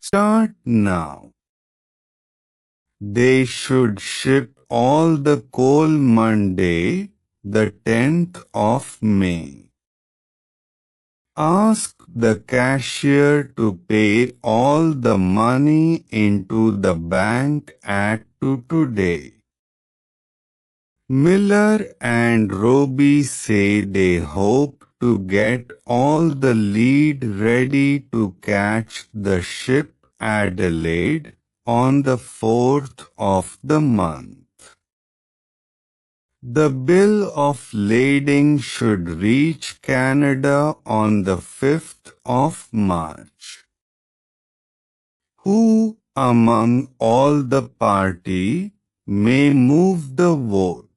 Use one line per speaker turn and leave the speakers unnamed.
Start now. They should ship all the coal Monday, the 10th of May. Ask the cashier to pay all the money into the bank at 2 today. Miller and Roby say they hope to get all the lead ready to catch the ship Adelaide on the 4th of the month. The bill of lading should reach Canada on the 5th of March. Who, among all the party, may move the vote?